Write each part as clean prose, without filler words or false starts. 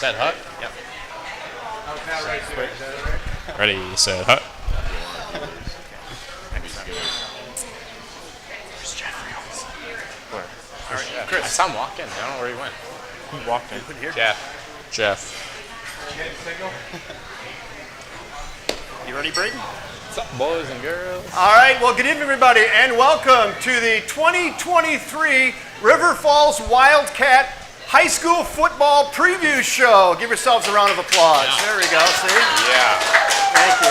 Set, hut? Yep. Ready, set, hut. Where's Jeffrey? Where? Chris. I saw him walk in. I don't know where he went. Who walked in? Here. Jeff. You ready, Braden? What's up, boys and girls? All right, well, good evening, everybody, and welcome to the 2023 River Falls Wildcat High School Football Preview Show. Give yourselves a round of applause. Yeah. There we go, see? Yeah. Thank you.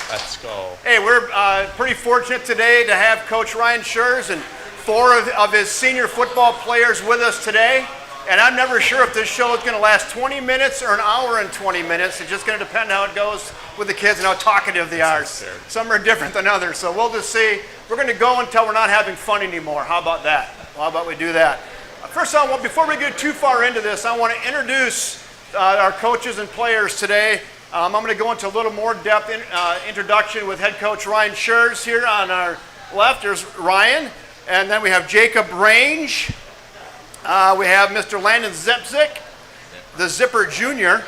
Let's go. Hey, we're pretty fortunate today to have Coach Ryan Sher and four of his senior football players with us today. And I'm never sure if this show is going to last 20 minutes or an hour and 20 minutes. It's just going to depend how it goes with the kids and how talkative they are. Some are different than others. So we'll just see. We're going to go until we're not having fun anymore. How about that? Well, how about we do that? First of all, before we get too far into this, I want to introduce our coaches and players today. I'm going to go into a little more depth introduction with head coach Ryan Scherz here on our left. There's Ryan. And then we have Jacob Range. We have Mr. Landon Zepzik, the Zipper Jr.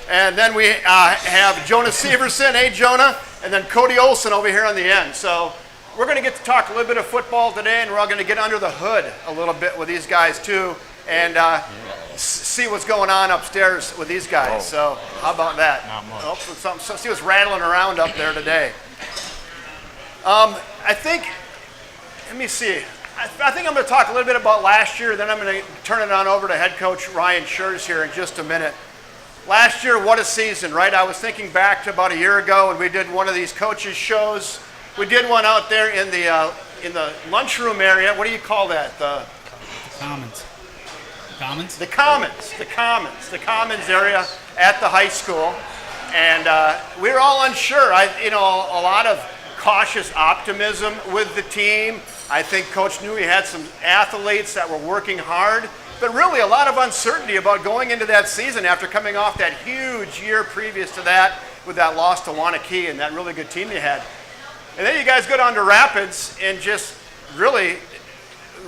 And then we have Jonah Severson. Hey, Jonah. And then Cody Olson over here on the end. So we're going to get to talk a little bit of football today, and we're all going to get under the hood a little bit with these guys too, and see what's going on upstairs with these guys. So how about that? Not much. See what's rattling around up there today. Let me see. I think I'm going to talk a little bit about last year, then I'm going to turn it on over to head coach Ryan Scherz here in just a minute. Last year, what a season, right? I was thinking back to about a year ago when we did one of these coaches shows. We did one out there in the lunchroom area. What do you call that? The Commons. Commons? The Commons area at the high school. And we were all unsure. A lot of cautious optimism with the team. I think Coach knew he had some athletes that were working hard, but really a lot of uncertainty about going into that season after coming off that huge year previous to that with that loss to Wanakee and that really good team they had. And then you guys go down to Rapids and just really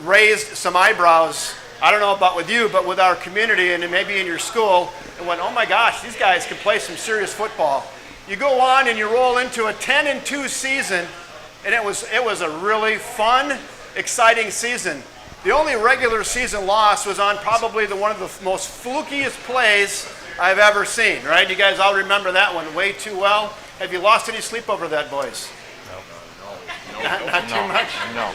raised some eyebrows. I don't know about with you, but with our community and maybe in your school, and went, oh my gosh, these guys can play some serious football. You go on and you roll into a 10-2 season, and it was a really fun, exciting season. The only regular season loss was on probably one of the most flukiest plays I've ever seen, right? You guys all remember that one way too well. Have you lost any sleep over that, boys? Not too much? No.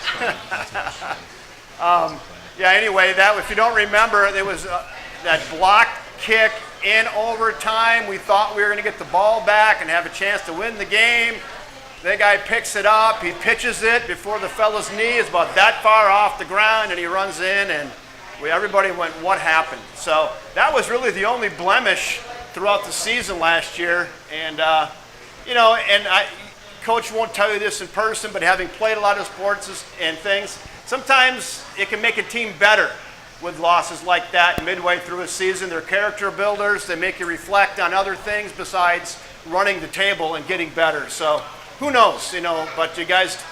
Anyway, if you don't remember, there was that block kick in overtime. We thought we were going to get the ball back and have a chance to win the game. That guy picks it up. He pitches it before the fella's knee is about that far off the ground, and he runs in, and everybody went, what happened? So that was really the only blemish throughout the season last year. And, Coach won't tell you this in person, but having played a lot of sports and things, sometimes it can make a team better with losses like that midway through a season. They're character builders. They make you reflect on other things besides running the table and getting better. So who knows, but you guys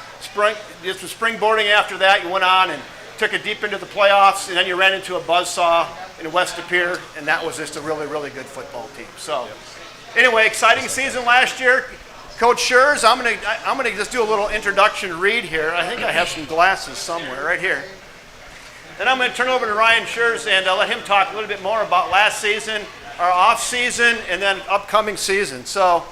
did some springboarding after that. You went on and took it deep into the playoffs, and then you ran into a buzzsaw in West Appear, and that was just a really, really good football team. So anyway, exciting season last year. Coach Scherz, I'm gonna just do a little introduction read here. I think I have some glasses somewhere right here. Then I'm going to turn over to Ryan Scherz and let him talk a little bit more about last season, our off season, and then upcoming season. So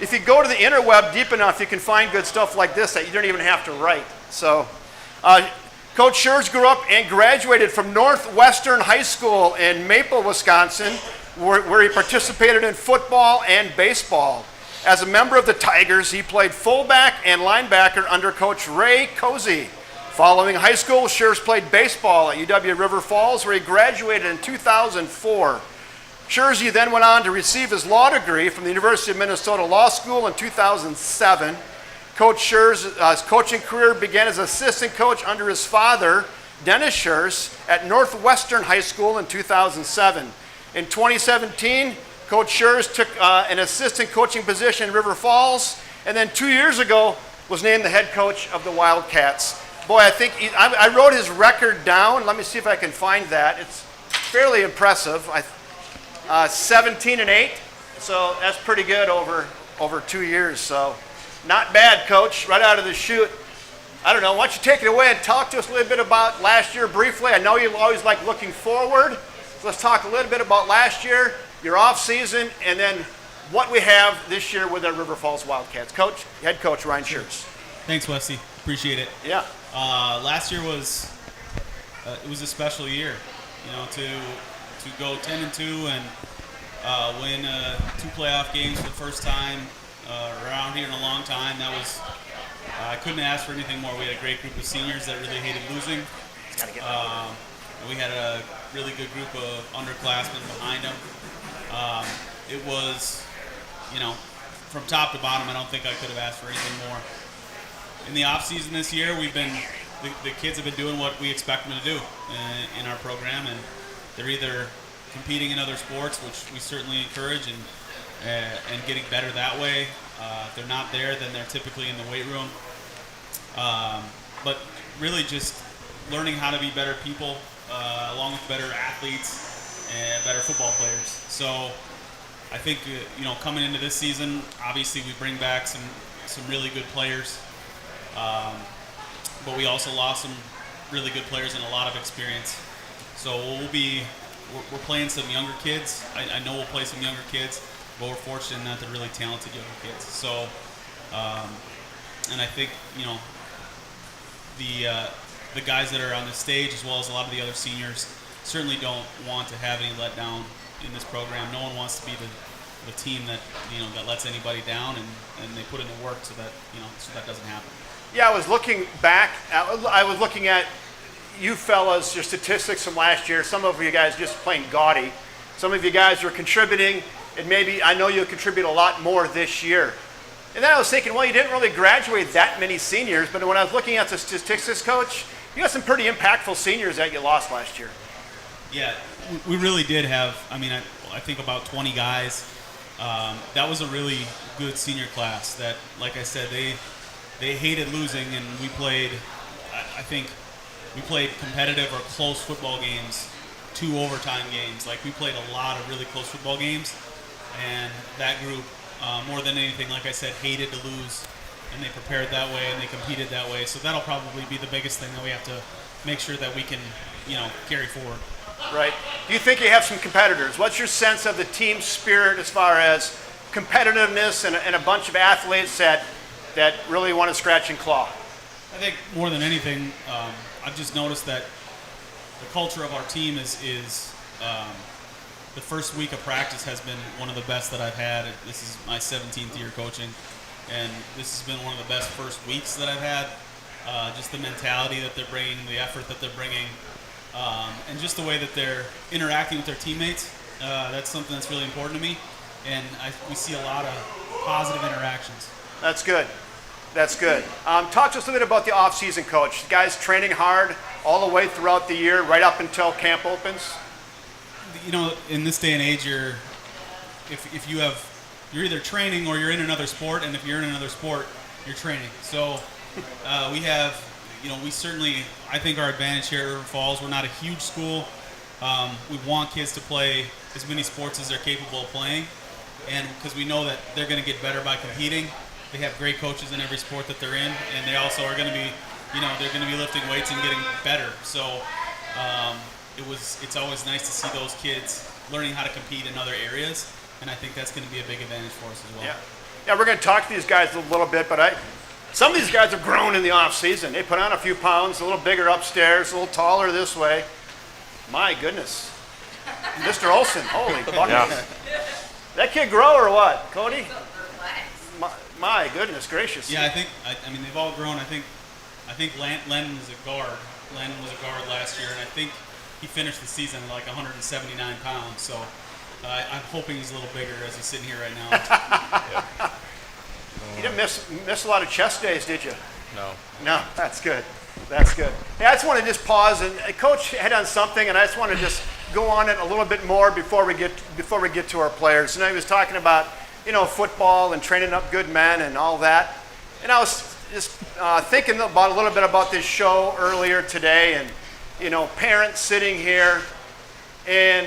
if you go to the interweb deep enough, you can find good stuff like this that you don't even have to write. So Coach Scherz grew up and graduated from Northwestern High School in Maple, Wisconsin, where he participated in football and baseball. As a member of the Tigers, he played fullback and linebacker under Coach Ray Cozy. Following high school, Scherz played baseball at UW River Falls, where he graduated in 2004. Scherz then went on to receive his law degree from the University of Minnesota Law School in 2007. Coach Scherz's coaching career began as assistant coach under his father, Dennis Scherz, at Northwestern High School in 2007. In 2017, Coach Scherz took an assistant coaching position in River Falls, and then 2 years ago was named the head coach of the Wildcats. Boy, I think I wrote his record down. Let me see if I can find that. fairly impressive. 17-8, so that's pretty good over 2 years. So not bad, Coach, right out of the chute. I don't know, why don't you take it away and talk to us a little bit about last year briefly. I know you always like looking forward. So let's talk a little bit about last year, your off season, and then what we have this year with our River Falls Wildcats. Coach, head coach Ryan Scherz. Thanks, Wesley. Appreciate it. Yeah. Last year was it was a special year, to go 10-2 and win 2 playoff games for the first time around here in a long time. That was I couldn't ask for anything more. We had a great group of seniors that really hated losing. We had a really good group of underclassmen behind them. It was, from top to bottom, I don't think I could have asked for anything more. In the off season this year, the kids have been doing what we expect them to do in our program, and they're either competing in other sports, which we certainly encourage, and getting better that way. If they're not there, then they're typically in the weight room. But really just learning how to be better people, along with better athletes and better football players. So I think, coming into this season, obviously we bring back some really good players. But we also lost some really good players and a lot of experience. So we're playing some younger kids. I know we'll play some younger kids, but we're fortunate that they're really talented younger kids. So, and I think, the guys that are on the stage, as well as a lot of the other seniors, certainly don't want to have any letdown in this program. No one wants to be the team that that lets anybody down, and they put in the work so that doesn't happen. Yeah, I was looking back. I was looking at you fellas, your statistics from last year. Some of you guys just plain gaudy. Some of you guys are contributing, and maybe I know you'll contribute a lot more this year. And then I was thinking, well, you didn't really graduate that many seniors, but when I was looking at the statistics, Coach, you got some pretty impactful seniors that you lost last year. Yeah, we really did have, I think about 20 guys. That was a really good senior class that, like I said, they hated losing, and we played competitive or close football games, 2 overtime games. Like, we played a lot of really close football games, and that group, more than anything, like I said, hated to lose, and they prepared that way and they competed that way. So that'll probably be the biggest thing that we have to make sure that we can, carry forward. Right. Do you think you have some competitors? What's your sense of the team spirit as far as competitiveness and a bunch of athletes that really want to scratch and claw? I think more than anything, I've just noticed that the culture of our team is the first week of practice has been one of the best that I've had. This is my 17th year coaching, and this has been one of the best first weeks that I've had. Just the mentality that they're bringing, the effort that they're bringing, and just the way that they're interacting with their teammates. That's something that's really important to me, and we see a lot of positive interactions. That's good. That's good. Talk to us a little bit about the off-season, Coach. The guys training hard all the way throughout the year, right up until camp opens. In this day and age, you're either training or you're in another sport, and if you're in another sport, you're training. So we have, we certainly, I think our advantage here at River Falls, we're not a huge school. We want kids to play as many sports as they're capable of playing, and because we know that they're going to get better by competing. They have great coaches in every sport that they're in, and they also are going to be, they're going to be lifting weights and getting better. So it's always nice to see those kids learning how to compete in other areas, and I think that's going to be a big advantage for us as well. Yeah, we're going to talk to these guys a little bit, but some of these guys have grown in the off season. They put on a few pounds, a little bigger upstairs, a little taller this way. My goodness, Mr. Olson, holy buckets. Yeah. That kid grow or what, Cody? My goodness gracious. Yeah, I think they've all grown. I think Len was a guard. Len was a guard last year, and I think he finished the season at like 179 pounds. So I'm hoping he's a little bigger as he's sitting here right now. You didn't miss a lot of chest days, did you? No. No, that's good. That's good. Hey, I just want to just pause and Coach hit on something, and I just want to just go on it a little bit more before we get to our players. And I was talking about football and training up good men and all that. And I was just thinking about a little bit about this show earlier today, and parents sitting here, And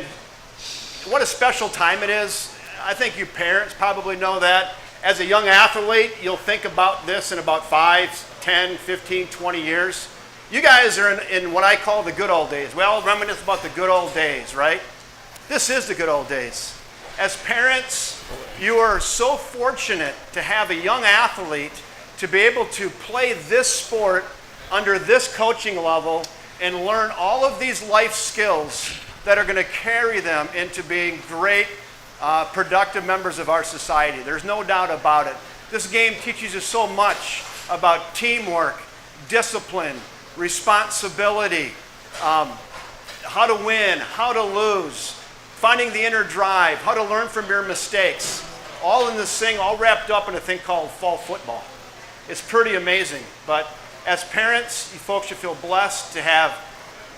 what a special time it is. I think you parents probably know that. As a young athlete, you'll think about this in about 5, 10, 15, 20 years. You guys are in what I call the good old days. We all reminisce about the good old days, right? This is the good old days. As parents, you are so fortunate to have a young athlete to be able to play this sport under this coaching level and learn all of these life skills that are going to carry them into being great, productive members of our society. There's no doubt about it. This game teaches you so much about teamwork, discipline, responsibility, how to win, how to lose, finding the inner drive, how to learn from your mistakes, all in this thing, all wrapped up in a thing called fall football. It's pretty amazing. But as parents, you folks should feel blessed to have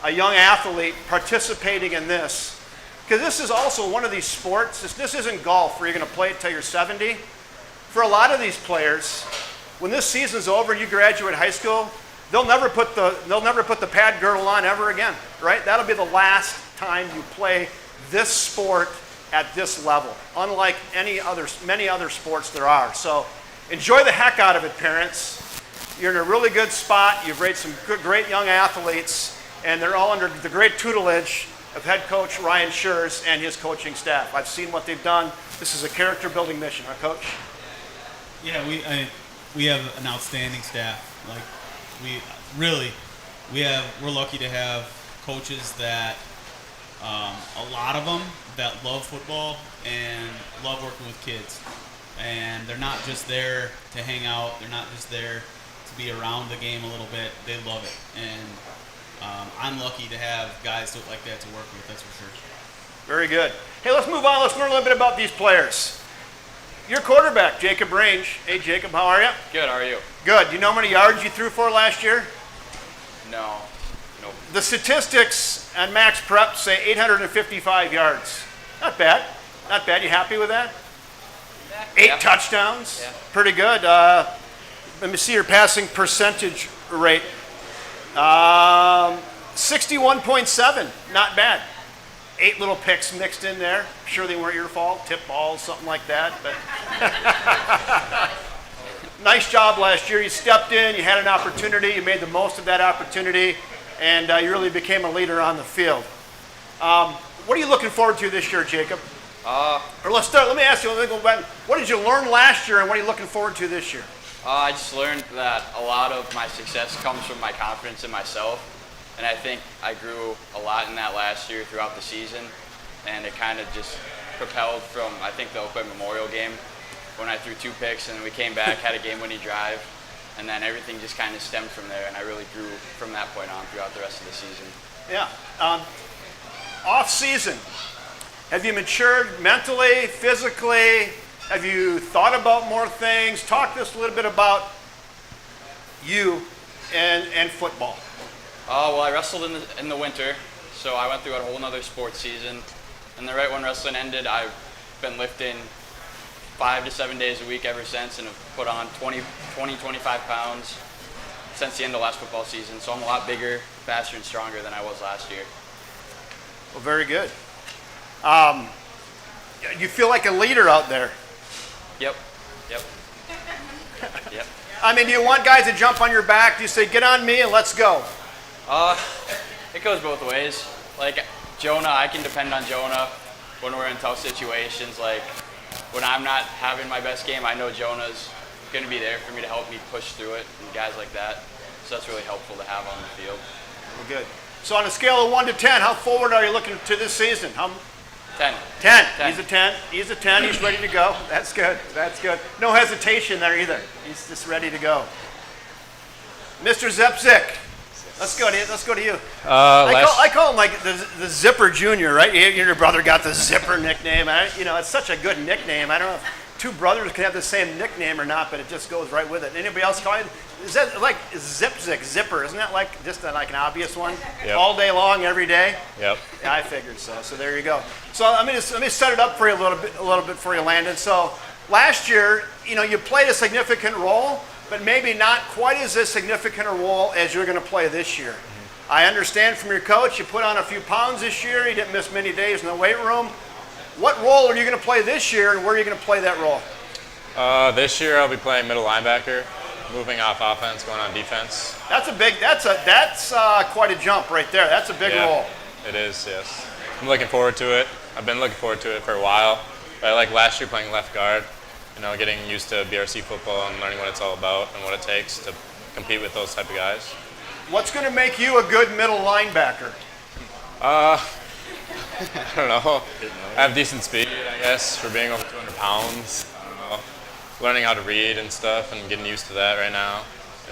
a young athlete participating in this. Because this is also one of these sports. This isn't golf where you're going to play it till you're 70. For a lot of these players, when this season's over and you graduate high school, they'll never put the pad girdle on ever again, right? That'll be the last time you play this sport at this level, unlike many other sports there are. So enjoy the heck out of it, parents. You're in a really good spot. You've raised some great young athletes, and they're all under the great tutelage of head coach Ryan Scherz and his coaching staff. I've seen what they've done. This is a character-building mission, huh, Coach? Yeah, we have an outstanding staff. Like we're lucky to have coaches that a lot of them that love football and love working with kids, and they're not just there to hang out. They're not just there to be around the game a little bit. They love it, and I'm lucky to have guys like that to work with. That's for sure. Very good. Hey, let's move on. Let's learn a little bit about these players. Your quarterback, Jacob Range. Hey, Jacob, how are you? Good, how are you? Good. You know how many yards you threw for last year? No. Nope. The statistics on Max Prep say 855 yards. Not bad. Not bad. You happy with that? Yeah. 8 touchdowns. Yeah. Pretty good. Let me see your passing percentage rate. 61.7. Not bad. 8 little picks mixed in there. I'm sure they weren't your fault. Tip balls, something like that. But nice job last year. You stepped in. You had an opportunity. You made the most of that opportunity. And you really became a leader on the field. What are you looking forward to this year, Jacob? Or let's start. Let me ask you. What did you learn last year, and what are you looking forward to this year? I just learned that a lot of my success comes from my confidence in myself. And I think I grew a lot in that last year throughout the season. And it kind of just propelled from, I think, the Oakland Memorial game when I threw 2 picks and we came back, had a game-winning drive. And then everything just kind of stemmed from there. And I really grew from that point on throughout the rest of the season. Yeah. Off-season, have you matured mentally, physically? Have you thought about more things? Talk to us a little bit about you and football. Well, I wrestled in the winter, so I went through a whole nother sports season. And right when wrestling ended, I've been lifting 5 to 7 days a week ever since, and have put on 25 pounds since the end of last football season. So I'm a lot bigger, faster, and stronger than I was last year. Well, very good. You feel like a leader out there. Yep. I mean, do you want guys to jump on your back? Do you say, get on me and let's go? It goes both ways. Like Jonah, I can depend on Jonah when we're in tough situations. Like when I'm not having my best game, I know Jonah's going to be there for me to help me push through it, and guys like that. So that's really helpful to have on the field. Well, good. So on a scale of 1 to 10, how forward are you looking to this season? 10. 10. 10. He's a 10. He's a 10. He's ready to go. That's good. That's good. No hesitation there either. He's just ready to go. Mr. Zepzik. Let's go to you. I call him like the Zipper Junior, right? Your brother got the Zipper nickname. It's such a good nickname. I don't know if 2 brothers can have the same nickname or not, but it just goes right with it. Anybody else call it? Is that like Zipper? Isn't that like just like an obvious one? Yep. All day long, every day? Yep. Yeah, I figured so. So there you go. So let me set it up for you a little bit for you, Landon. So last year, you played a significant role, but maybe not quite as a significant a role as you're going to play this year. I understand from your coach you put on a few pounds this year. You didn't miss many days in the weight room. What role are you going to play this year, and where are you going to play that role? This year I'll be playing middle linebacker, moving off offense, going on defense. That's quite a jump right there. That's a big role. It is, yes. I'm looking forward to it. I've been looking forward to it for a while. But I like last year playing left guard, getting used to BRC football and learning what it's all about and what it takes to compete with those type of guys. What's going to make you a good middle linebacker? I don't know. I have decent speed, I guess, for being over 200 pounds. I don't know. Learning how to read and stuff and getting used to that right now.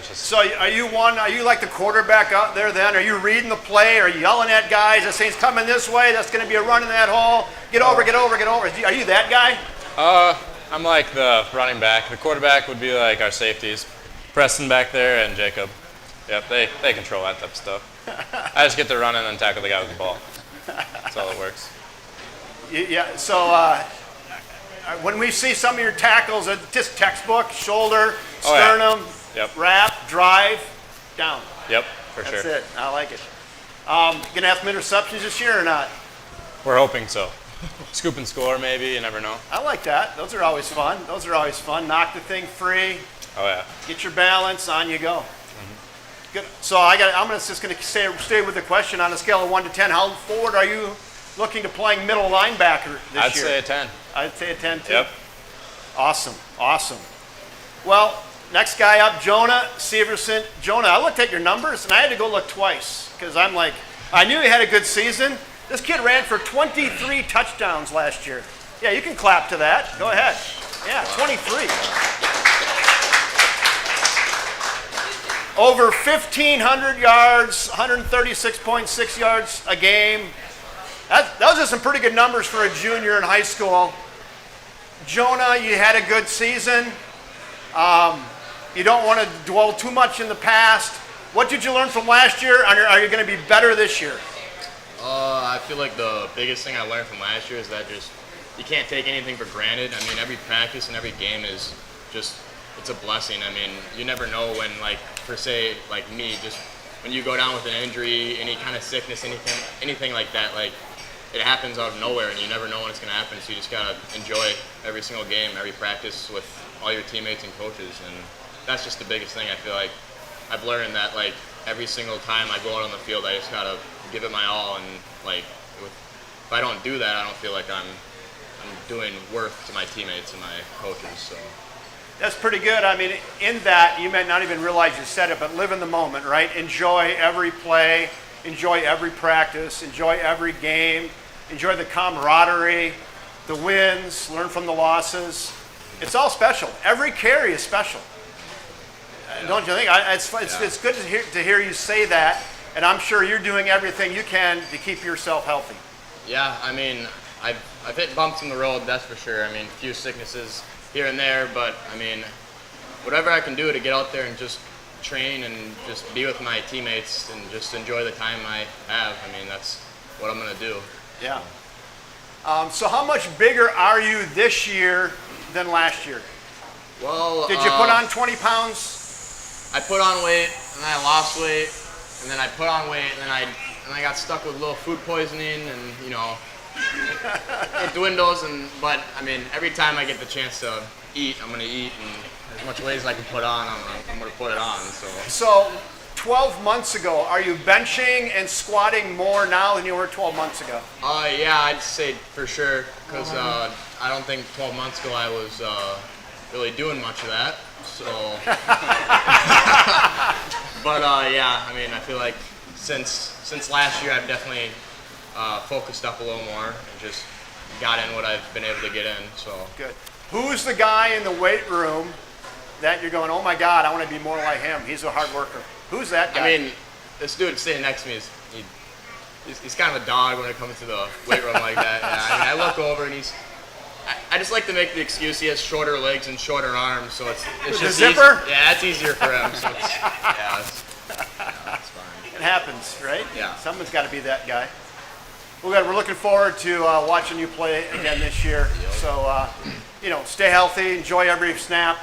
So are you like the quarterback out there then? Are you reading the play? Are you yelling at guys that say it's coming this way? That's going to be a run in that hole. Get over, get over, get over. Are you that guy? I'm like the running back. The quarterback would be like our safeties. Preston back there and Jacob. Yep, they control that type of stuff. I just get to run and then tackle the guy with the ball. That's all it works. Yeah, so when we see some of your tackles, just textbook, shoulder, sternum, wrap, drive, down. Yep, for sure. That's it. I like it. Going to have some interceptions this year or not? We're hoping so. Scoop and score, maybe. You never know. I like that. Those are always fun. Knock the thing free. Oh, yeah. Get your balance, on you go. Mm-hmm. Good. So I'm just going to stay with the question. On a scale of 1 to 10, how forward are you looking to playing middle linebacker this year? I'd say a 10. I'd say a 10 too. Yep. Awesome. Well, next guy up, Jonah Severson. Jonah, I looked at your numbers and I had to go look twice because I'm like, I knew he had a good season. This kid ran for 23 touchdowns last year. Yeah, you can clap to that. Go ahead. Yeah, 23. Over 1,500 yards, 136.6 yards a game. Those are some pretty good numbers for a junior in high school. Jonah, you had a good season. You don't want to dwell too much in the past. What did you learn from last year? Are you going to be better this year? I feel like the biggest thing I learned from last year is that you can't take anything for granted. I mean, every practice and every game is it's a blessing. I mean, you never know when, like, per se, like me, just when you go down with an injury, any kind of sickness, anything like that, like, it happens out of nowhere and you never know when it's going to happen. So you just got to enjoy every single game, every practice with all your teammates and coaches. And that's just the biggest thing. I feel like I've learned that, like, every single time I go out on the field, I just got to give it my all. And, like, if I don't do that, I don't feel like I'm doing worth to my teammates and my coaches. So that's pretty good. I mean, in that, you may not even realize you said it, but live in the moment, right? Enjoy every play, enjoy every practice, enjoy every game, enjoy the camaraderie, the wins, learn from the losses. It's all special. Every carry is special. Yeah. Don't you think? It's good to hear you say that, and I'm sure you're doing everything you can to keep yourself healthy. Yeah, I mean, I've hit bumps in the road, that's for sure. I mean, a few sicknesses here and there, but I mean, whatever I can do to get out there and just train and just be with my teammates and just enjoy the time I have, I mean, that's what I'm going to do. Yeah. So how much bigger are you this year than last year? Well, did you put on 20 pounds? I put on weight, and then I lost weight, and then I put on weight, and then I got stuck with a little food poisoning, and it dwindles. But I mean, every time I get the chance to eat, I'm gonna eat, and as much weight as I can put on, I'm gonna put it on. So 12 months ago, are you benching and squatting more now than you were 12 months ago? Yeah, I'd say for sure, because I don't think 12 months ago I was really doing much of that. So, but yeah, I mean, I feel like since last year, I've definitely focused up a little more and just got in what I've been able to get in. So good. Who's the guy in the weight room that you're going, oh my God, I want to be more like him? He's a hard worker. Who's that guy? I mean, this dude sitting next to me he's kind of a dog when it comes to the weight room like that. Yeah, I mean, I look over and I just like to make the excuse he has shorter legs and shorter arms, so it's just the zipper. Yeah, it's easier for him. So it's fine. It happens, right? Yeah. Someone's got to be that guy. Well, we're looking forward to watching you play again this year. So, stay healthy, enjoy every snap,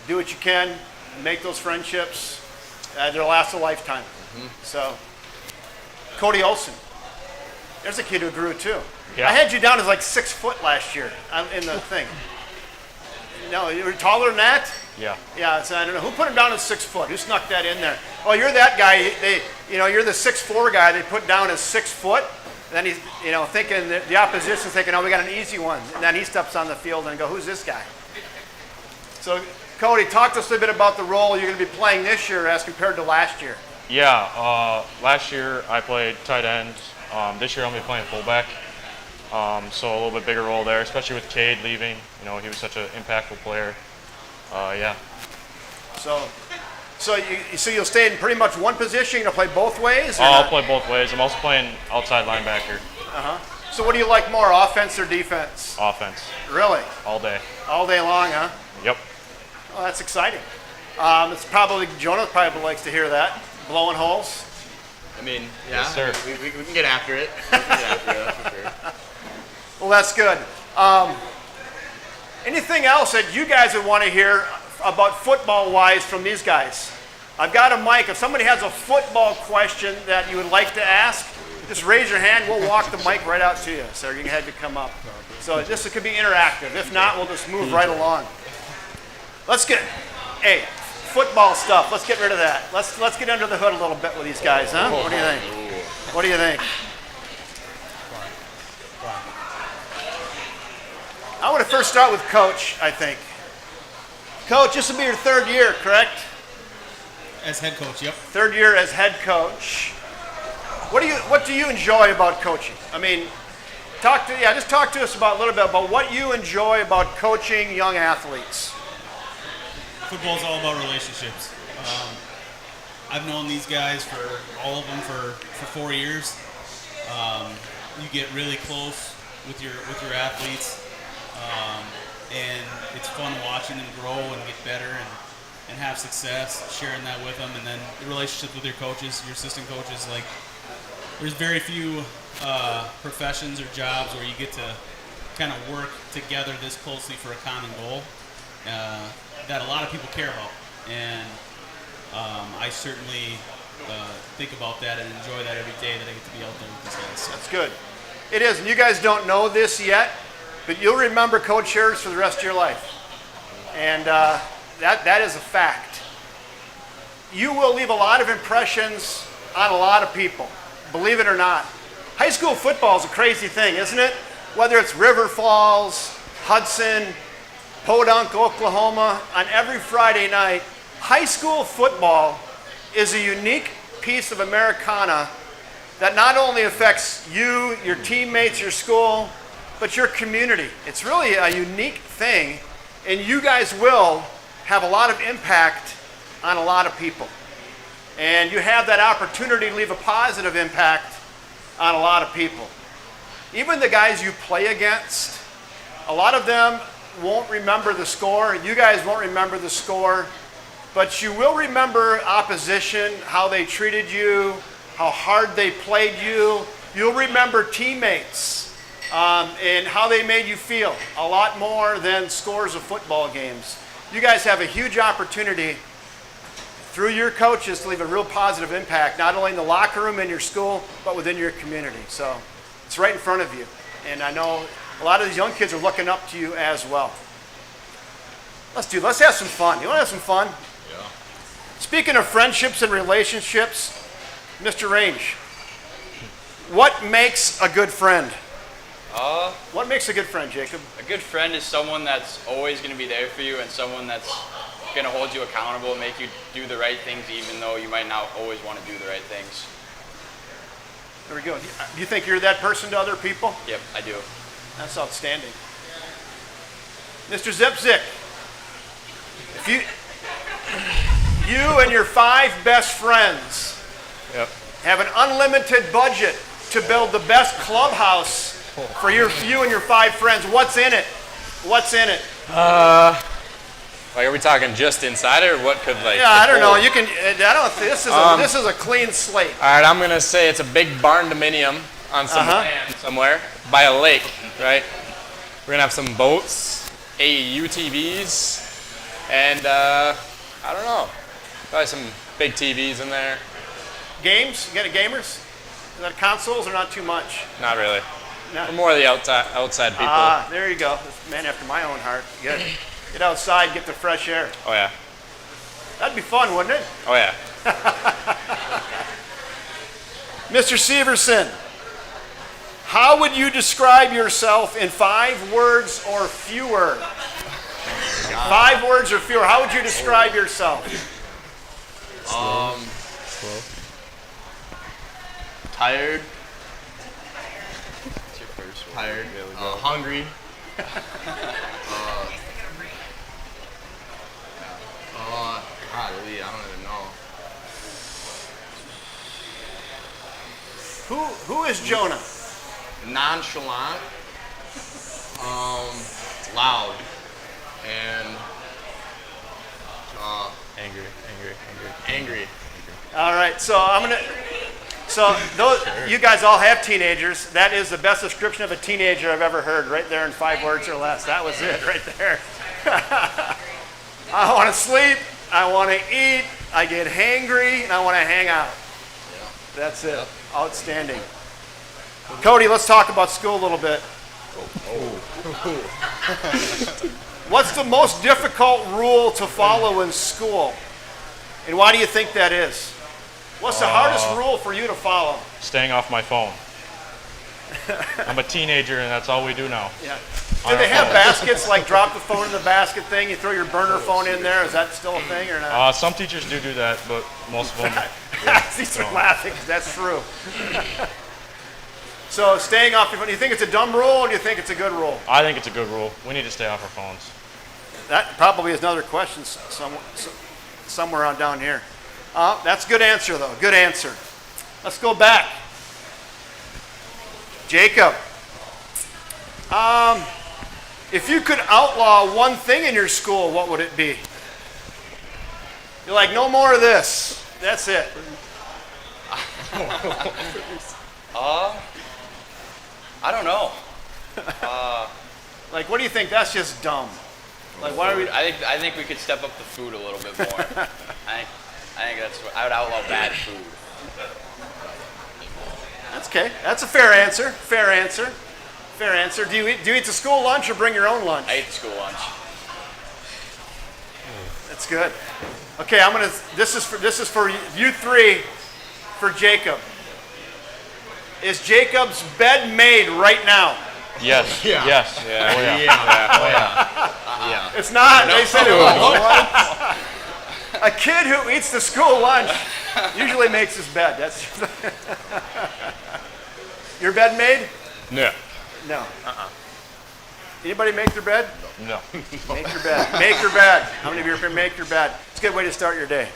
do what you can, make those friendships. They'll last a lifetime. Mm-hmm. So, Cody Olsen. There's a kid who grew too. Yeah. I had you down as like 6 foot last year in the thing. No, you were taller than that? Yeah. Yeah, so I don't know. Who put him down as 6 foot? Who snuck that in there? Oh, you're that guy. You're the 6'4" guy they put down as 6 foot. And then he's, thinking, the opposition's thinking, oh, we got an easy one. And then he steps on the field and go, who's this guy? So, Cody, talk to us a little bit about the role you're going to be playing this year as compared to last year. Yeah, last year I played tight end. This year I'm going to be playing fullback. So a little bit bigger role there, especially with Cade leaving. He was such an impactful player. Yeah. So you'll stay in pretty much one position. You're gonna play both ways. I'll play both ways. I'm also playing outside linebacker. So what do you like more, offense or defense? Offense. Really? All day. All day long, huh? Yep. Oh, that's exciting. It's probably Jonah probably likes to hear that. Blowing holes. I mean, yeah, Yes, sir. we can get after it. We can get after it, that's for sure. Well, that's good. Anything else that you guys would want to hear about football-wise from these guys? I've got a mic. If somebody has a football question that you would like to ask, just raise your hand. We'll walk the mic right out to you, so you can have to come up. So this could be interactive. If not, we'll just move right along. Let's get, football stuff. Let's get rid of that. Let's get under the hood a little bit with these guys, huh? What do you think? What do you think? I want to first start with Coach, I think. Coach, this will be your 3rd year, correct? As head coach, yep. 3rd year as head coach. What do you enjoy about coaching? I mean, just talk to us about a little bit about what you enjoy about coaching young athletes. Football is all about relationships. I've known these guys all of them for 4 years. You get really close with your athletes, and it's fun watching them grow and get better and have success, sharing that with them, and then the relationship with your coaches, your assistant coaches. Like, there's very few professions or jobs where you get to kind of work together this closely for a common goal that a lot of people care about, and I certainly think about that and enjoy that every day that I get to be out there with these guys. So. That's good. It is, and you guys don't know this yet, but you'll remember Coach Scherz for the rest of your life, and that is a fact. You will leave a lot of impressions on a lot of people, believe it or not. High school football is a crazy thing, isn't it? Whether it's River Falls, Hudson, Podunk, Oklahoma, on every Friday night, high school football is a unique piece of Americana that not only affects you, your teammates, your school, but your community. It's really a unique thing, and you guys will have a lot of impact on a lot of people. And you have that opportunity to leave a positive impact on a lot of people. Even the guys you play against, a lot of them won't remember the score. You guys won't remember the score, but you will remember opposition, how they treated you, how hard they played you. You'll remember teammates and how they made you feel a lot more than scores of football games. You guys have a huge opportunity through your coaches to leave a real positive impact, not only in the locker room in your school, but within your community. So it's right in front of you. And I know a lot of these young kids are looking up to you as well. Let's have some fun. You want to have some fun? Yeah. Speaking of friendships and relationships, Mr. Range, what makes a good friend? What makes a good friend, Jacob? A good friend is someone that's always going to be there for you and someone that's going to hold you accountable and make you do the right things even though you might not always want to do the right things. There we go. Do you think you're that person to other people? Yep, I do. That's outstanding. Mr. Zipzik, if you and your 5 best friends have an unlimited budget to build the best clubhouse for you and your 5 friends, what's in it? What's in it? Like, are we talking just inside or what could like? Yeah, I don't know. You can. I don't. This is a clean slate. All right, I'm gonna say it's a big barn dominium on some land somewhere by a lake, right? We're gonna have some boats, UTVs, and I don't know, probably some big TVs in there. Games? You got any gamers? Is that consoles or not too much? Not really. No. We're more of the outside people. Ah, there you go. This man after my own heart. Good. Get outside, get the fresh air. Oh yeah. That'd be fun, wouldn't it? Oh yeah. Mr. Severson, how would you describe yourself in 5 words or fewer? 5 words or fewer. How would you describe yourself? Tired. Tired. Hungry. Golly, I don't even know. Who is Jonah? Nonchalant. Loud. And angry. All right, so you guys all have teenagers. That is the best description of a teenager I've ever heard, right there in 5 words or less. That was it right there. I want to sleep, I want to eat, I get hangry, and I want to hang out. That's it. Outstanding. Cody, let's talk about school a little bit. What's the most difficult rule to follow in school? And why do you think that is? What's the hardest rule for you to follow? Staying off my phone. I'm a teenager, and that's all we do now. Yeah. Do they have baskets, like drop the phone in the basket thing? You throw your burner phone in there. Is that still a thing or not? Some teachers do that, but most of them. These are laughing 'cause that's true. So staying off your phone, do you think it's a dumb rule or do you think it's a good rule? I think it's a good rule. We need to stay off our phones. That probably is another question somewhere on down here. That's a good answer, though. Good answer. Let's go back. Jacob. If you could outlaw one thing in your school, what would it be? You're like, no more of this. That's it. I don't know. Like, what do you think? That's just dumb. Like, why are we? I think we could step up the food a little bit more. I think that's what I would outlaw bad food. That's okay. That's a fair answer. Fair answer. Fair answer. Do you eat the school lunch or bring your own lunch? I ate the school lunch. That's good. Okay, this is for you 3, for Jacob. Is Jacob's bed made right now? Yes. Yeah. Yes. Yeah. Oh, yeah. Yeah. It's not. They said it was. A kid who eats the school lunch usually makes his bed. That's your bed made? No. No. Anybody make their bed? No. Make your bed. Make your bed. How many of you are make your bed? It's a good way to start your day.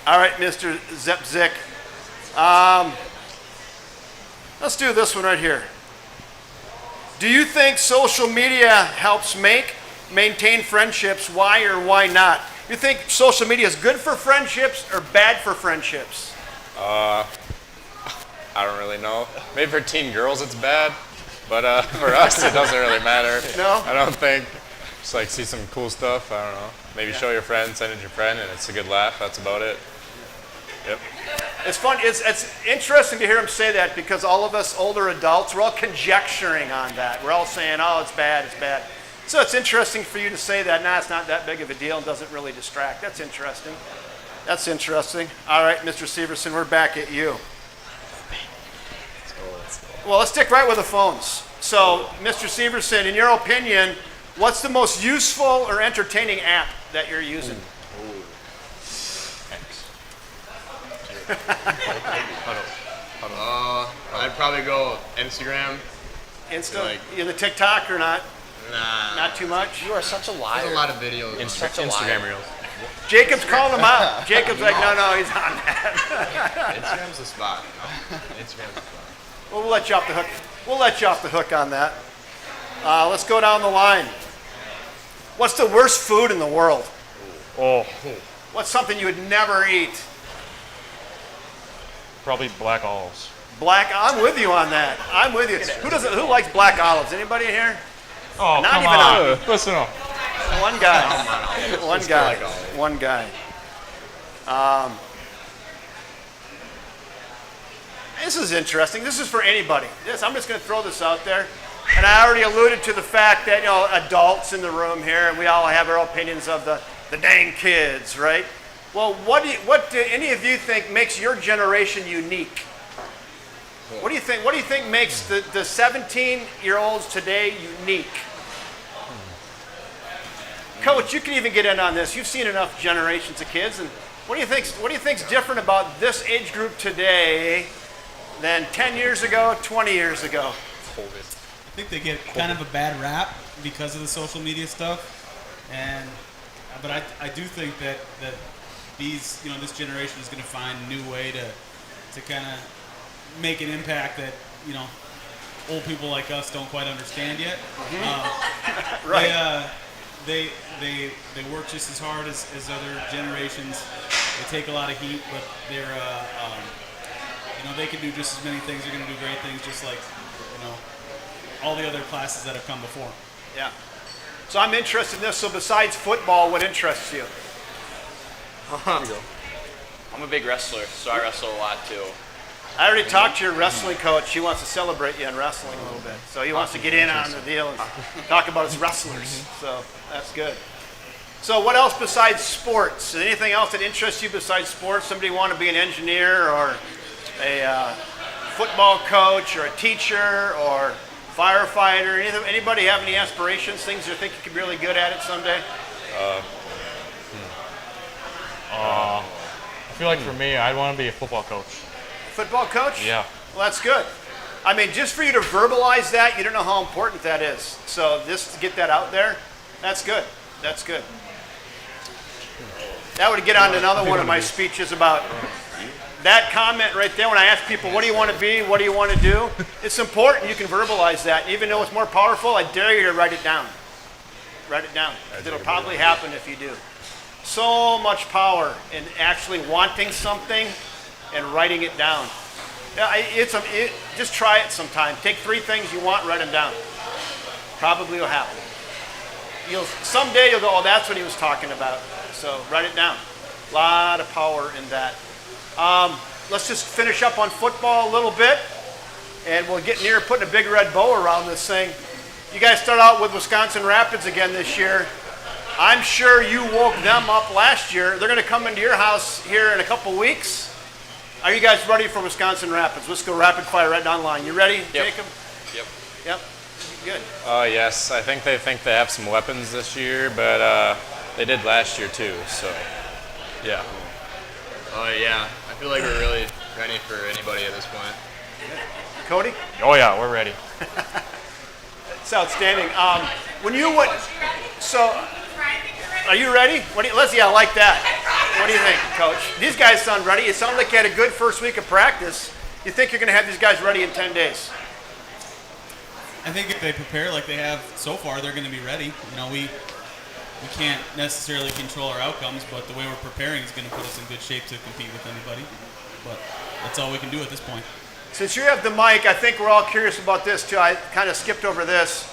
All right, Mr. Zepzik. Let's do this one right here. Do you think social media helps maintain friendships? Why or why not? You think social media is good for friendships or bad for friendships? I don't really know. Maybe for teen girls it's bad, but for us it doesn't really matter. No? I don't think. Just like see some cool stuff. I don't know. Maybe show your friend, send it your friend, and it's a good laugh. That's about it. Yep. It's fun. It's interesting to hear him say that because all of us older adults, we're all conjecturing on that. We're all saying, oh, it's bad, it's bad. So it's interesting for you to say that, it's not that big of a deal and doesn't really distract. That's interesting. That's interesting. All right, Mr. Severson, we're back at you. Well, let's stick right with the phones. So, Mr. Severson, in your opinion, what's the most useful or entertaining app that you're using? I'd probably go Instagram. You the TikTok or not? Nah. Not too much? You are such a liar. There's a lot of videos. Instagram reels. Jacob's calling him out. Jacob's like, no, he's on that. Instagram's the spot. Instagram's the spot. Well, we'll let you off the hook. We'll let you off the hook on that. Let's go down the line. What's the worst food in the world? Oh, What's something you would never eat? probably black olives. I'm with you on that. I'm with you. Who likes black olives? Anybody in here? Oh, Not come even on. Listen up. One guy. One guy. This is interesting. This is for anybody. I'm just going to throw this out there. And I already alluded to the fact that, adults in the room here, and we all have our opinions of the dang kids, right? Well, what do any of you think makes your generation unique? What do you think makes the 17-year-olds today unique? Coach, you can even get in on this. You've seen enough generations of kids, and what do you think's different about this age group today than 10 years ago, 20 years ago? I think they get kind of a bad rap because of the social media stuff, but I do think that this generation is going to find a new way to kind of make an impact that old people like us don't quite understand yet. Right. They work just as hard as other generations. They take a lot of heat, but they're they can do just as many things. They're going to do great things, just like all the other classes that have come before. Yeah. So I'm interested in this. So besides football, what interests you? I'm a big wrestler, so I wrestle a lot too. I already talked to your wrestling coach. He wants to celebrate you in wrestling a little bit. So he wants to get in on the deal and talk about his wrestlers. So that's good. So what else besides sports? Anything else that interests you besides sports? Somebody want to be an engineer or a football coach or a teacher or firefighter? Anybody have any aspirations, things you think you could be really good at it someday? I feel like for me, I'd want to be a football coach. Football coach? Yeah. Well, that's good. I mean, just for you to verbalize that, you don't know how important that is. So just to get that out there, that's good. That's good. That would get on to another one of my speeches about that comment right there. When I ask people, what do you want to be? What do you want to do? It's important you can verbalize that. Even though it's more powerful, I dare you to write it down. Write it down. It'll probably happen if you do. So much power in actually wanting something and writing it down. Yeah, just try it sometime. Take 3 things you want, write them down. Probably will happen. Someday you'll go, oh, that's what he was talking about. So write it down. A lot of power in that. Let's just finish up on football a little bit, and we'll get near putting a big red bow around this thing. You guys start out with Wisconsin Rapids again this year. I'm sure you woke them up last year. They're going to come into your house here in a couple weeks. Are you guys ready for Wisconsin Rapids? Let's go rapid fire right down the line. You ready, Jacob? Yep. Good. Yes, I think they have some weapons this year, but they did last year too, so yeah. Yeah, I feel like we're really ready for anybody at this point. Cody? Oh yeah, we're ready. It's outstanding. When you went, so are you ready? Leslie, I like that. What do you think, Coach? These guys sound ready. It sounds like you had a good first week of practice. You think you're going to have these guys ready in 10 days? I think if they prepare like they have so far, they're going to be ready. We can't necessarily control our outcomes, but the way we're preparing is going to put us in good shape to compete with anybody. But that's all we can do at this point. Since you have the mic, I think we're all curious about this too. I kind of skipped over this.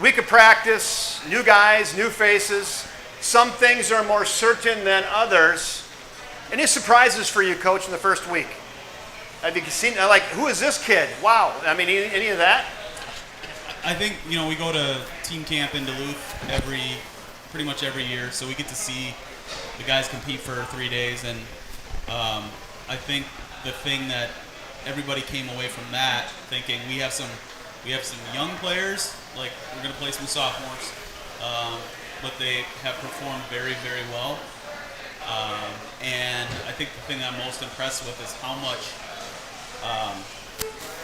Week of practice, new guys, new faces. Some things are more certain than others. Any surprises for you, Coach, in the first week? Have you seen, who is this kid? Wow. I mean, any of that? I think, we go to team camp in Duluth pretty much every year, so we get to see the guys compete for 3 days, and I think the thing that everybody came away from that thinking we have some young players, like we're going to play some sophomores, but they have performed very, very well. And I think the thing I'm most impressed with is how much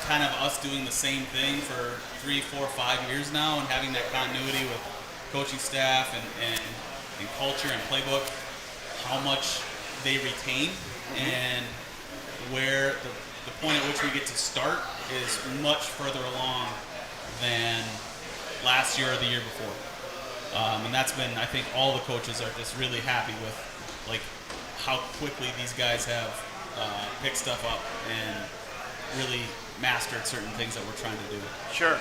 kind of us doing the same thing for 3, 4, 5 years now and having that continuity with coaching staff and culture and playbook, how much they retain, and where the point at which we get to start is much further along than last year or the year before. And that's been, I think all the coaches are just really happy with how quickly these guys have picked stuff up and really mastered certain things that we're trying to do. Sure.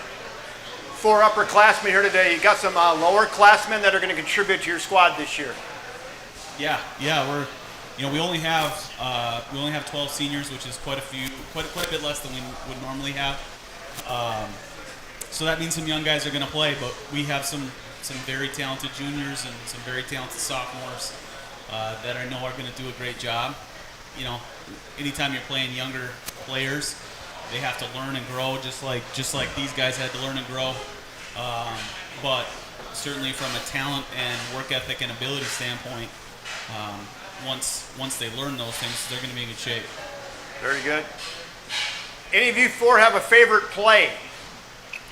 4 upperclassmen here today. You got some lower classmen that are going to contribute to your squad this year. Yeah, we're we only have 12 seniors, which is quite a bit less than we would normally have. So that means some young guys are going to play, but we have some very talented juniors and some very talented sophomores that I know are going to do a great job. Anytime you're playing younger players, they have to learn and grow, just like these guys had to learn and grow. But certainly from a talent and work ethic and ability standpoint, once they learn those things, they're going to be in good shape. Very good. Any of you four have a favorite play?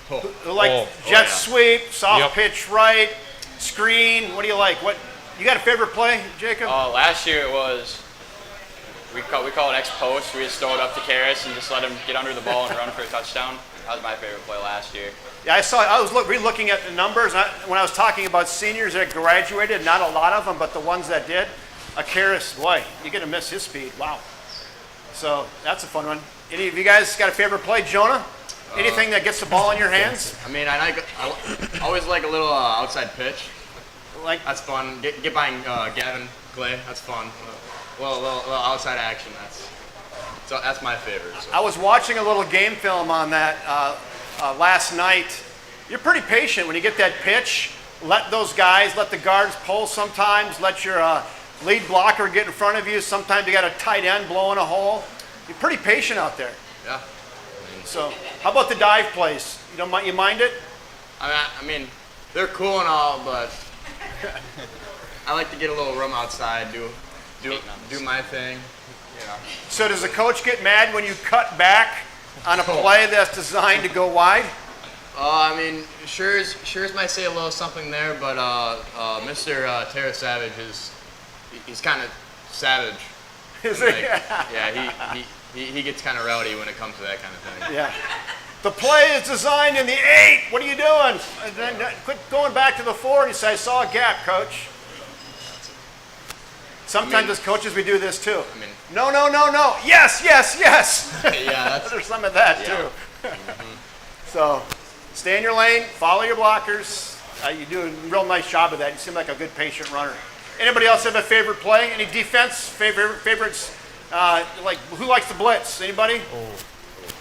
Jet sweep, soft pitch right, screen. What do you like? What you got a favorite play, Jacob? Last year it was we call it X post. We just throw it up to Scherz and just let him get under the ball and run for a touchdown. That was my favorite play last year. Yeah, I was re-looking at the numbers when I was talking about seniors that graduated. Not a lot of them, but the ones that did. Scherz, boy, you're gonna miss his speed. Wow. So that's a fun one. Any of you guys got a favorite play, Jonah? Anything that gets the ball in your hands? I mean, I always like a little outside pitch. That's fun. Get by Gavin Clay. That's fun. A little outside action. That's my favorite. So. I was watching a little game film on that last night. You're pretty patient when you get that pitch. Let the guards pull sometimes. Let your lead blocker get in front of you. Sometimes you got a tight end blowing a hole. You're pretty patient out there. Yeah. So, how about the dive plays? You mind it? I mean, they're cool and all, but I like to get a little room outside, do my thing. So does the coach get mad when you cut back on a play that's designed to go wide? I mean, Scherz might say a little something there, but Mr. Terra Savage he's kind of savage. Is he? Yeah, he gets kind of rowdy when it comes to that kind of thing. Yeah. The play is designed in the 8. What are you doing? And then quit going back to the 4 and you say, I saw a gap, coach. Sometimes as coaches we do this too. No. Yes. Yeah, there's some of that too. So stay in your lane, follow your blockers. You do a real nice job of that. You seem like a good patient runner. Anybody else have a favorite play? Any defense favorites? Like who likes the blitz? Anybody?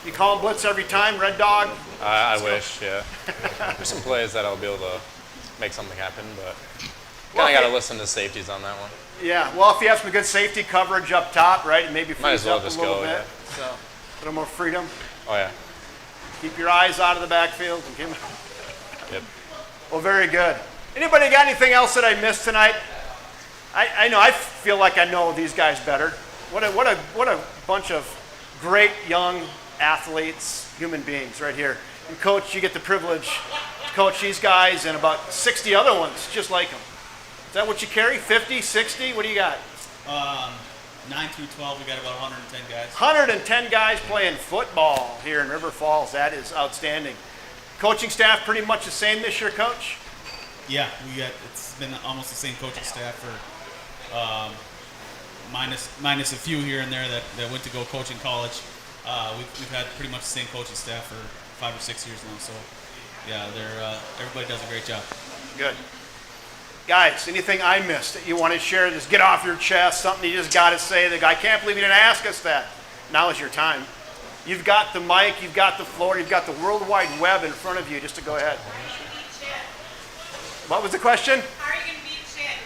You call them blitz every time, Red Dog? I wish, yeah. There's some plays that I'll be able to make something happen, but kind of got to listen to safeties on that one. Yeah, well, if you have some good safety coverage up top, right, and maybe might as well up just a little go, bit, yeah. so a little more freedom. Oh yeah. Keep your eyes out of the backfield. Yep. Well, very good. Anybody got anything else that I missed tonight? I know I feel like I know these guys better. What a bunch of great young athletes, human beings right here. And Coach, you get the privilege to coach these guys and about 60 other ones just like them. Is that what you carry? 50, 60? What do you got? 9 through 12, we got about 110 guys. 110 guys playing football here in River Falls. That is outstanding. Coaching staff pretty much the same this year, Coach? Yeah, it's been almost the same coaching staff for minus a few here and there that went to go coach in college. We've had pretty much the same coaching staff for 5 or 6 years now. So yeah, everybody does a great job. Good. Guys, anything I missed that you want to share? Just get off your chest, something you just got to say. I can't believe you didn't ask us that. Now is your time. You've got the mic, you've got the floor, you've got the World Wide Web in front of you just to go ahead. What was the question? How are you going to beat Chip?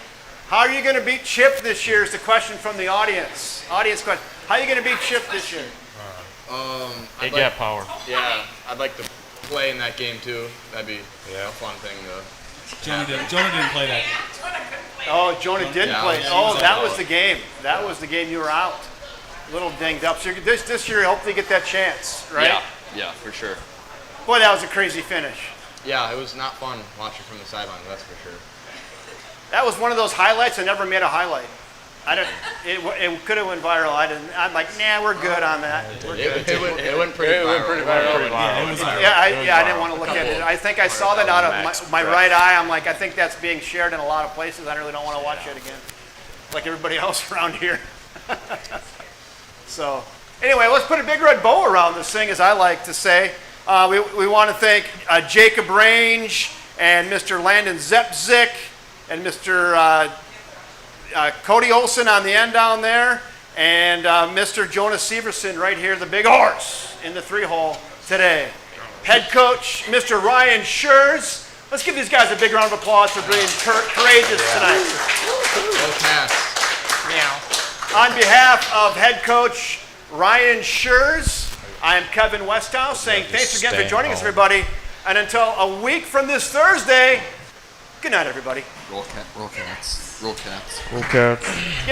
How are you going to beat Chip this year is the question from the audience. Audience question. How are you going to beat Chip this year? They get power. Yeah, I'd like to play in that game too. That'd be a fun thing to. Jonah didn't play that game. Oh, Jonah didn't play. Oh, that was the game. That was the game you were out. A little dinged up. So this year, hopefully, get that chance, right? Yeah, for sure. Boy, that was a crazy finish. Yeah, it was not fun watching from the sideline. That's for sure. That was one of those highlights I never made a highlight. It could have went viral. I'm like, nah, we're good on that. We're good. It went pretty viral. I didn't want to look at it. I think I saw that out of my right eye. I'm like, I think that's being shared in a lot of places. I really don't want to watch it again, like everybody else around here. So, anyway, let's put a big red bow around this thing, as I like to say. We want to thank Jacob Range and Mr. Landon Zepzik and Mr. Cody Olson on the end down there, and Mr. Jonas Severson right here, the big horse in the 3-hole today. Head coach, Mr. Ryan Scherz. Let's give these guys a big round of applause for being courageous tonight. Go Cats. On behalf of head coach Ryan Scherz, I am Kevin Westhouse saying thanks again for joining us, everybody. And until a week from this Thursday, good night, everybody. Roll Cats. Roll Cats. Okay.